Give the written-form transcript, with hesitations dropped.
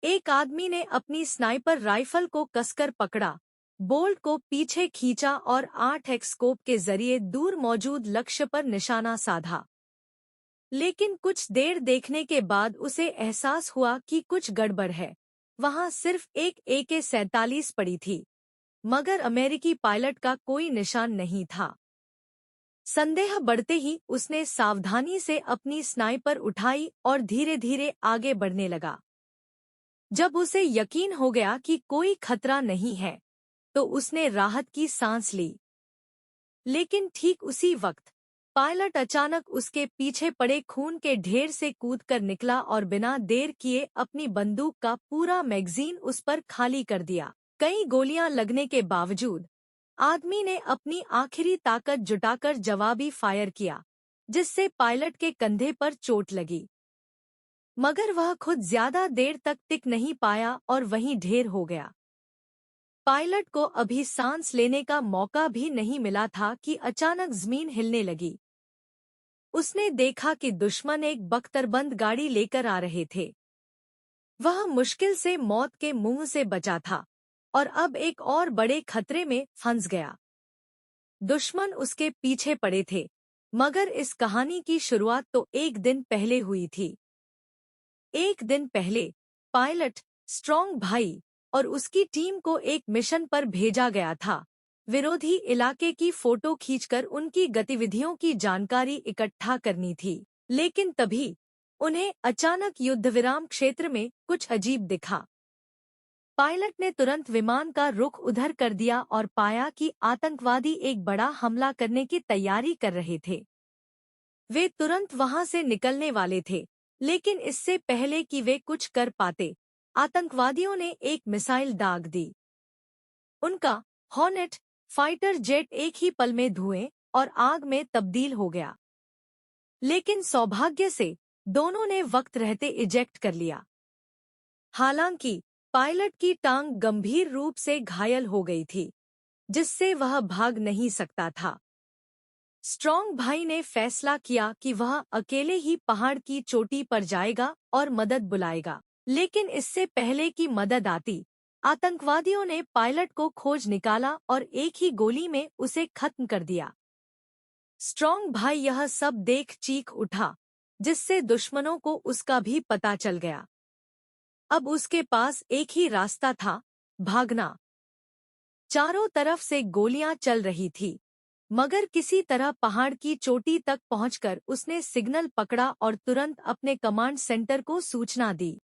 एक आदमी ने अपनी स्नाइपर राइफल को कसकर पकड़ा, बोल्ट को पीछे खींचा और 8x स्कोप के जरिए दूर मौजूद लक्ष्य पर निशाना साधा। लेकिन कुछ देर देखने के बाद उसे एहसास हुआ कि कुछ गड़बड़ है। वहां सिर्फ एक AK-47 पड़ी थी, मगर अमेरिकी पायलट का कोई निशान नहीं था। संदेह बढ़ते ही उसने सावधानी से अपनी स्नाइपर उठाई और धीरे धीरे आगे बढ़ने लगा। जब उसे यकीन हो गया कि कोई खतरा नहीं है, तो उसने राहत की सांस ली। लेकिन ठीक उसी वक्त पायलट अचानक उसके पीछे पड़े खून के ढेर से कूदकर निकला और बिना देर किए अपनी बंदूक का पूरा मैगजीन उस पर खाली कर दिया। कई गोलियां लगने के बावजूद आदमी ने अपनी आखिरी ताकत जुटाकर जवाबी फायर किया, जिससे पायलट के कंधे पर चोट लगी। मगर वह खुद ज्यादा देर तक टिक नहीं पाया और वहीं ढेर हो गया। पायलट को अभी सांस लेने का मौका भी नहीं मिला था कि अचानक जमीन हिलने लगी। उसने देखा कि दुश्मन एक बख्तरबंद गाड़ी लेकर आ रहे थे। वह मुश्किल से मौत के मुंह से बचा था और अब एक और बड़े खतरे में फंस गया। दुश्मन उसके पीछे पड़े थे, मगर इस कहानी की शुरुआत तो एक दिन पहले हुई थी। एक दिन पहले पायलट स्ट्रॉन्ग भाई और उसकी टीम को एक मिशन पर भेजा गया था। विरोधी इलाके की फोटो खींचकर उनकी गतिविधियों की जानकारी इकट्ठा करनी थी। लेकिन तभी उन्हें अचानक युद्धविराम क्षेत्र में कुछ अजीब दिखा। पायलट ने तुरंत विमान का रुख उधर कर दिया और पाया कि आतंकवादी एक बड़ा हमला करने की तैयारी कर रहे थे। वे तुरंत वहां से निकलने वाले थे, लेकिन इससे पहले कि वे कुछ कर पाते, आतंकवादियों ने एक मिसाइल दाग दी। उनका हॉर्नेट फाइटर जेट एक ही पल में धुएं और आग में तब्दील हो गया। लेकिन सौभाग्य से दोनों ने वक्त रहते इजेक्ट कर लिया। हालांकि पायलट की टांग गंभीर रूप से घायल हो गई थी, जिससे वह भाग नहीं सकता था। स्ट्रॉन्ग भाई ने फैसला किया कि वह अकेले ही पहाड़ की चोटी पर जाएगा और मदद बुलाएगा। लेकिन इससे पहले कि मदद आती, आतंकवादियों ने पायलट को खोज निकाला और एक ही गोली में उसे खत्म कर दिया। स्ट्रॉन्ग भाई यह सब देख चीख उठा, जिससे दुश्मनों को उसका भी पता चल गया। अब उसके पास एक ही रास्ता था, भागना। चारों तरफ से गोलियां चल रही थी, मगर किसी तरह पहाड़ की चोटी तक पहुंचकर उसने सिग्नल पकड़ा और तुरंत अपने कमांड सेंटर को सूचना दी।